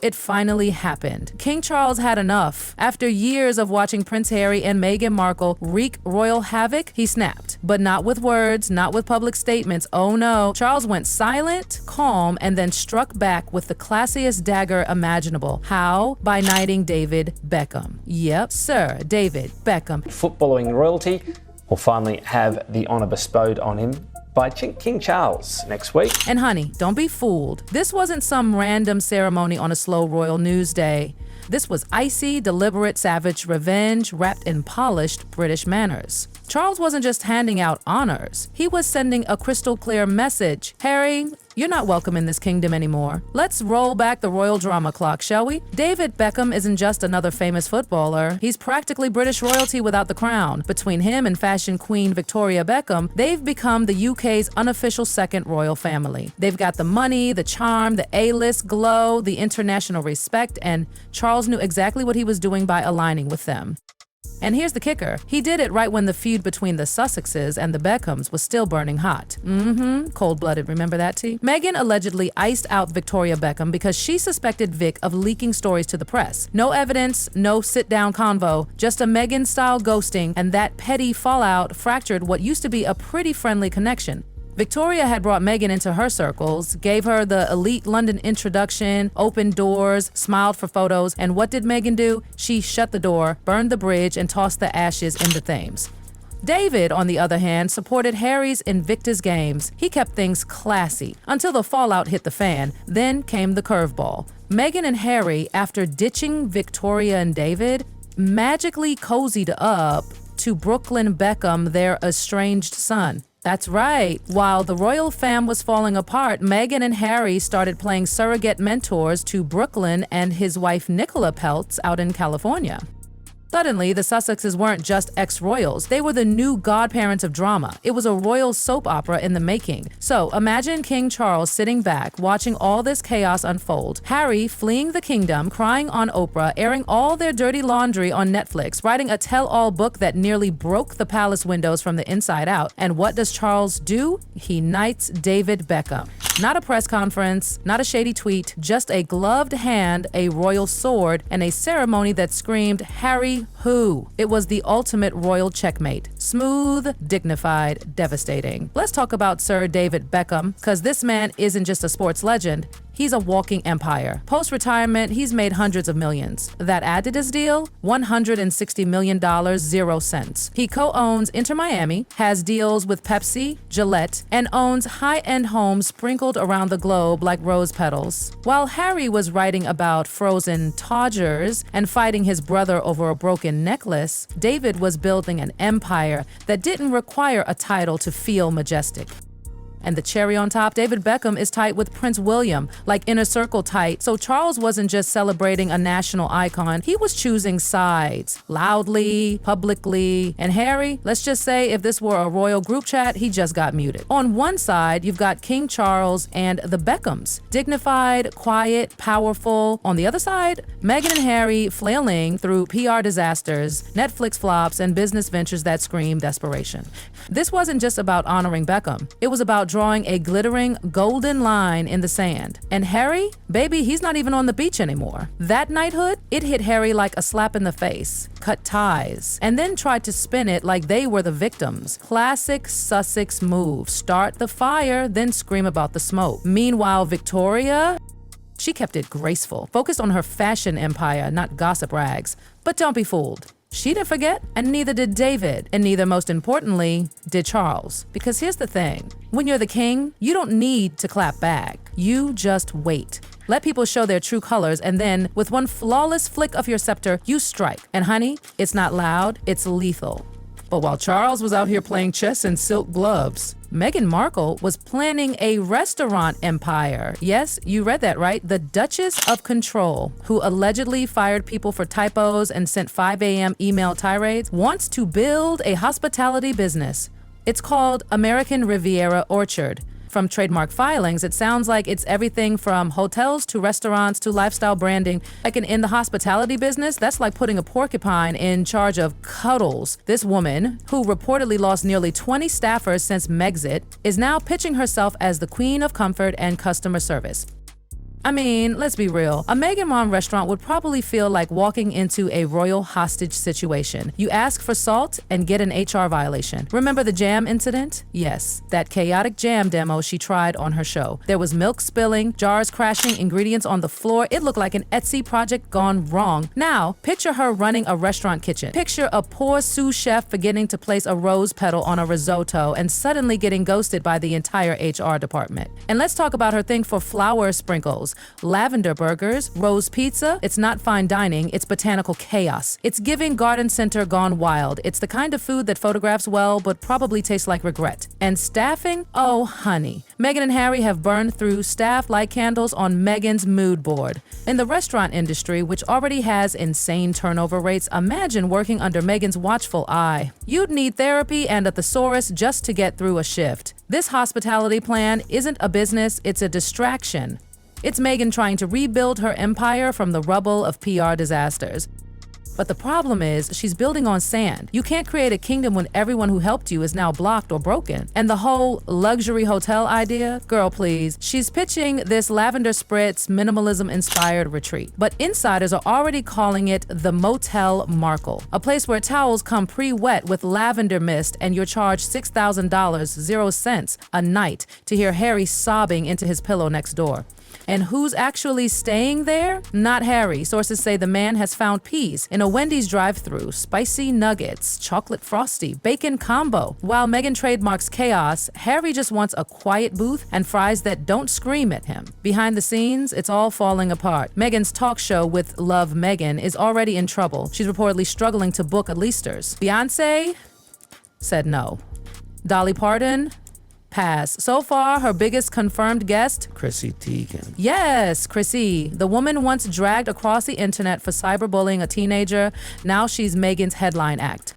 it finally happened. King Charles had enough. After years of watching Prince Harry and Meghan Markle wreak royal havoc, he snapped. But not with words, not with public statements. Oh no. Charles went silent, calm, and then struck back with the classiest dagger imaginable. How? By knighting David Beckham. Yep, Sir David Beckham. Footballing royalty will finally have the honor bestowed on him by King Charles next week. And honey, don't be fooled. This wasn't some random ceremony on a slow royal news day. This was icy, deliberate, savage revenge wrapped in polished British manners. Charles wasn't just handing out honors. He was sending a crystal clear message. Harry, you're not welcome in this kingdom anymore. Let's roll back the royal drama clock, shall we? David Beckham isn't just another famous footballer. He's practically British royalty without the crown. Between him and fashion queen Victoria Beckham, they've become the UK's unofficial second royal family. They've got the money, the charm, the A-list glow, the international respect, and Charles knew exactly what he was doing by aligning with them. And here's the kicker. He did it right when the feud between the Sussexes and the Beckhams was still burning hot. Cold-blooded, remember that, T? Meghan allegedly iced out Victoria Beckham because she suspected Vic of leaking stories to the press. No evidence, no sit-down convo, just a Meghan-style ghosting, and that petty fallout fractured what used to be a pretty friendly connection. Victoria had brought Meghan into her circles, gave her the elite London introduction, opened doors, smiled for photos, and what did Meghan do? She shut the door, burned the bridge, and tossed the ashes in the Thames. David, on the other hand, supported Harry's Invictus Games. He kept things classy until the fallout hit the fan. Then came the curveball. Meghan and Harry, after ditching Victoria and David, magically cozied up to Brooklyn Beckham, their estranged son. That's right. While the royal fam was falling apart, Meghan and Harry started playing surrogate mentors to Brooklyn and his wife Nicola Peltz out in California. Suddenly, the Sussexes weren't just ex-royals. They were the new godparents of drama. It was a royal soap opera in the making. So imagine King Charles sitting back, watching all this chaos unfold. Harry fleeing the kingdom, crying on Oprah, airing all their dirty laundry on Netflix, writing a tell-all book that nearly broke the palace windows from the inside out. And what does Charles do? He knights David Beckham. Not a press conference, not a shady tweet, just a gloved hand, a royal sword, and a ceremony that screamed, Harry who? It was the ultimate royal checkmate. Smooth, dignified, devastating. Let's talk about Sir David Beckham, because this man isn't just a sports legend. He's a walking empire. Post-retirement, he's made hundreds of millions. That Adidas deal? $160 million, 0 cents. He co-owns Inter Miami, has deals with Pepsi, Gillette, and owns high-end homes sprinkled around the globe like rose petals. While Harry was writing about frozen Todgers and fighting his brother over a broken necklace, David was building an empire that didn't require a title to feel majestic. And the cherry on top, David Beckham is tight with Prince William, like inner circle tight. So Charles wasn't just celebrating a national icon, he was choosing sides, loudly, publicly. And Harry, let's just say if this were a royal group chat, he just got muted. On one side, you've got King Charles and the Beckhams, dignified, quiet, powerful. On the other side, Meghan and Harry flailing through PR disasters, Netflix flops, and business ventures that scream desperation. This wasn't just about honoring Beckham. It was about drawing a glittering golden line in the sand. And Harry, baby, he's not even on the beach anymore. That knighthood, it hit Harry like a slap in the face, cut ties, and then tried to spin it like they were the victims. Classic Sussex move. Start the fire, then scream about the smoke. Meanwhile, Victoria, she kept it graceful, focused on her fashion empire, not gossip rags. But don't be fooled. She didn't forget, and neither did David, and neither, most importantly, did Charles. Because here's the thing, when you're the king, you don't need to clap back. You just wait. Let people show their true colors, and then, with one flawless flick of your scepter, you strike. And honey, it's not loud, it's lethal. But while Charles was out here playing chess in silk gloves, Meghan Markle was planning a restaurant empire. Yes, you read that right. The Duchess of Control, who allegedly fired people for typos and sent 5 a.m. email tirades, wants to build a hospitality business. It's called American Riviera Orchard. From trademark filings, it sounds like it's everything from hotels to restaurants to lifestyle branding. Like in the hospitality business, that's like putting a porcupine in charge of Cuddles. This woman, who reportedly lost nearly 20 staffers since Megxit, is now pitching herself as the queen of comfort and customer service. I mean, let's be real. A Meghan Markle restaurant would probably feel like walking into a royal hostage situation. You ask for salt and get an HR violation. Remember the jam incident? Yes, that chaotic jam demo she tried on her show. There was milk spilling, jars crashing, ingredients on the floor. It looked like an Etsy project gone wrong. Now, picture her running a restaurant kitchen. Picture a poor sous chef forgetting to place a rose petal on a risotto and suddenly getting ghosted by the entire HR department. And let's talk about her thing for flower sprinkles. Lavender burgers, rose pizza. It's not fine dining, it's botanical chaos. It's giving garden center gone wild. It's the kind of food that photographs well, but probably tastes like regret. And staffing? Oh, honey. Meghan and Harry have burned through staff like candles on Meghan's mood board. In the restaurant industry, which already has insane turnover rates, imagine working under Meghan's watchful eye. You'd need therapy and a thesaurus just to get through a shift. This hospitality plan isn't a business, it's a distraction. It's Meghan trying to rebuild her empire from the rubble of PR disasters. But the problem is, she's building on sand. You can't create a kingdom when everyone who helped you is now blocked or broken. And the whole luxury hotel idea? Girl, please. She's pitching this lavender spritz, minimalism-inspired retreat. But insiders are already calling it the Motel Markle, a place where towels come pre-wet with lavender mist and you're charged $6,000, 0 cents, a night to hear Harry sobbing into his pillow next door. And who's actually staying there? Not Harry. Sources say the man has found peace in a Wendy's drive-thru, spicy nuggets, chocolate frosty, bacon combo. While Meghan trademarks chaos, Harry just wants a quiet booth and fries that don't scream at him. Behind the scenes, it's all falling apart. Meghan's talk show with Love Meghan is already in trouble. She's reportedly struggling to book at-leasters. Beyonce said no. Dolly Parton? Pass. So far, her biggest confirmed guest, Chrissy Teigen. Yes, Chrissy. The woman once dragged across the internet for cyberbullying a teenager. Now she's Meghan's headline act.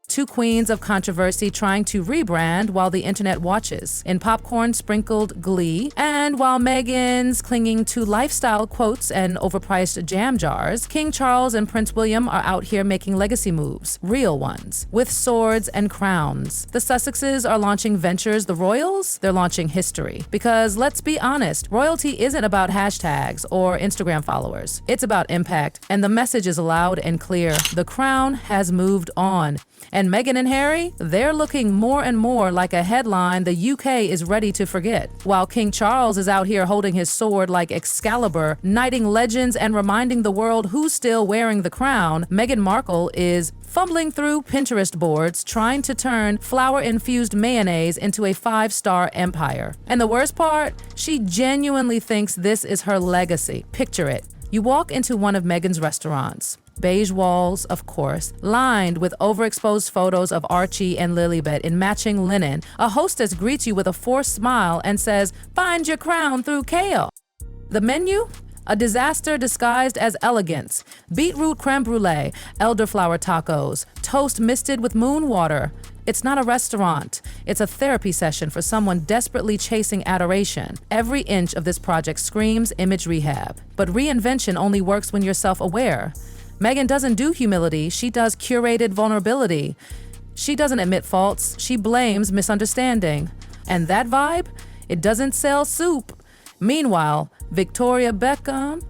Two queens of controversy trying to rebrand while the internet watches. In popcorn-sprinkled glee, and while Meghan's clinging to lifestyle quotes and overpriced jam jars, King Charles and Prince William are out here making legacy moves, real ones, with swords and crowns. The Sussexes are launching ventures. The royals, they're launching history. Because let's be honest, royalty isn't about hashtags or Instagram followers. It's about impact, and the message is loud and clear. The crown has moved on. And Meghan and Harry, they're looking more and more like a headline the UK is ready to forget. While King Charles is out here holding his sword like Excalibur, knighting legends and reminding the world who's still wearing the crown, Meghan Markle is fumbling through Pinterest boards trying to turn flour-infused mayonnaise into a 5-star empire. And the worst part, she genuinely thinks this is her legacy. Picture it. You walk into one of Meghan's restaurants. Beige walls, of course, lined with overexposed photos of Archie and Lilibet in matching linen. A hostess greets you with a forced smile and says, "Find your crown through chaos." The menu? A disaster disguised as elegance. Beetroot creme brulee, elderflower tacos, toast misted with moon water. It's not a restaurant. It's a therapy session for someone desperately chasing adoration. Every inch of this project screams image rehab. But reinvention only works when you're self-aware. Meghan doesn't do humility, she does curated vulnerability. She doesn't admit faults, she blames misunderstanding. And that vibe? It doesn't sell soup. Meanwhile, Victoria Beckham,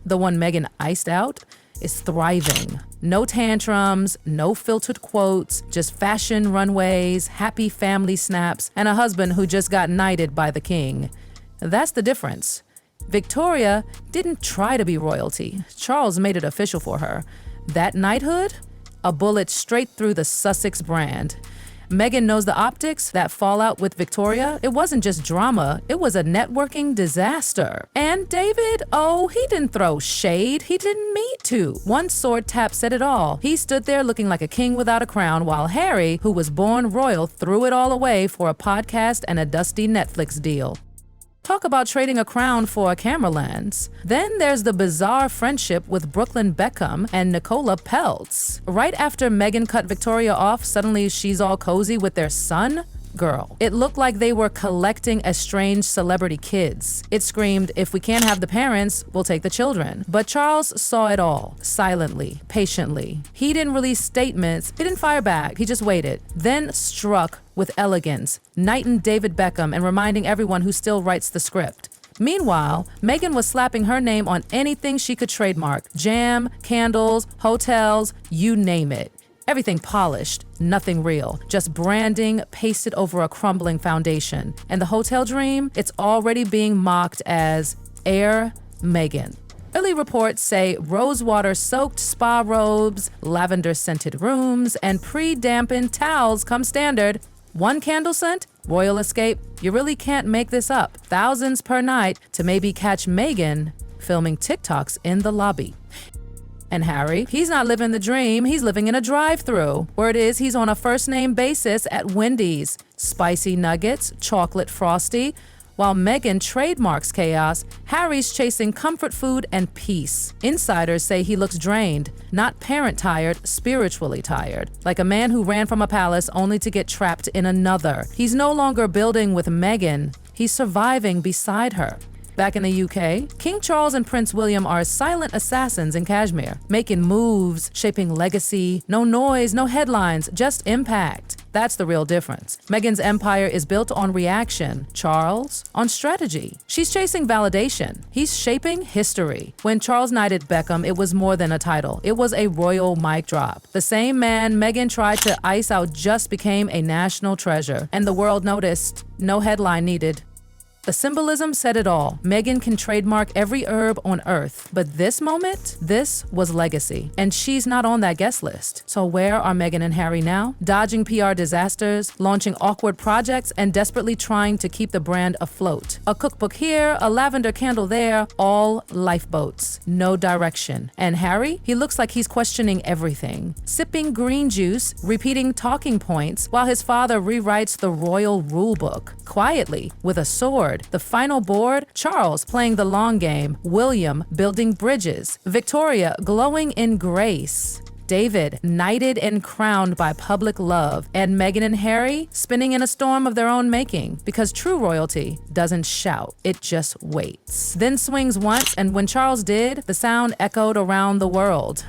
the one Meghan iced out, is thriving. No tantrums, no filtered quotes, just fashion runways, happy family snaps, and a husband who just got knighted by the king. That's the difference. Victoria didn't try to be royalty. Charles made it official for her. That knighthood? A bullet straight through the Sussex brand. Meghan knows the optics, that fallout with Victoria. It wasn't just drama, it was a networking disaster. And David, oh, he didn't throw shade, he didn't mean to. One sword tap said it all. He stood there looking like a king without a crown, while Harry, who was born royal, threw it all away for a podcast and a dusty Netflix deal. Talk about trading a crown for a camera lens. Then there's the bizarre friendship with Brooklyn Beckham and Nicola Peltz. Right after Meghan cut Victoria off, suddenly she's all cozy with their son? Girl, it looked like they were collecting estranged celebrity kids. It screamed, if we can't have the parents, we'll take the children. But Charles saw it all, silently, patiently. He didn't release statements, he didn't fire back, he just waited. Then struck with elegance, knighting David Beckham and reminding everyone who still writes the script. Meanwhile, Meghan was slapping her name on anything she could trademark: jam, candles, hotels, you name it. Everything polished, nothing real, just branding pasted over a crumbling foundation. And the hotel dream, it's already being mocked as Air Meghan. Early reports say rosewater-soaked spa robes, lavender-scented rooms, and pre-dampened towels come standard. One candle scent? Royal escape? You really can't make this up. Thousands per night to maybe catch Meghan filming TikToks in the lobby. And Harry, he's not living the dream, he's living in a drive-thru. Word is he's on a first-name basis at Wendy's. Spicy nuggets, chocolate frosty. While Meghan trademarks chaos, Harry's chasing comfort food and peace. Insiders say he looks drained, not parent-tired, spiritually tired. Like a man who ran from a palace only to get trapped in another. He's no longer building with Meghan, he's surviving beside her. Back in the UK, King Charles and Prince William are silent assassins in Kashmir, making moves, shaping legacy. No noise, no headlines, just impact. That's the real difference. Meghan's empire is built on reaction, Charles on strategy. She's chasing validation. He's shaping history. When Charles knighted Beckham, it was more than a title. It was a royal mic drop. The same man Meghan tried to ice out just became a national treasure. And the world noticed. No headline needed. The symbolism said it all. Meghan can trademark every herb on earth. But this moment, this was legacy. And she's not on that guest list. So where are Meghan and Harry now? Dodging PR disasters, launching awkward projects, and desperately trying to keep the brand afloat. A cookbook here, a lavender candle there, all lifeboats. No direction. And Harry? He looks like he's questioning everything. Sipping green juice, repeating talking points, while his father rewrites the royal rulebook. Quietly, with a sword. The final board, Charles playing the long game, William building bridges, Victoria glowing in grace, David knighted and crowned by public love, and Meghan and Harry spinning in a storm of their own making, because true royalty doesn't shout, it just waits. Then swings once, and when Charles did, the sound echoed around the world.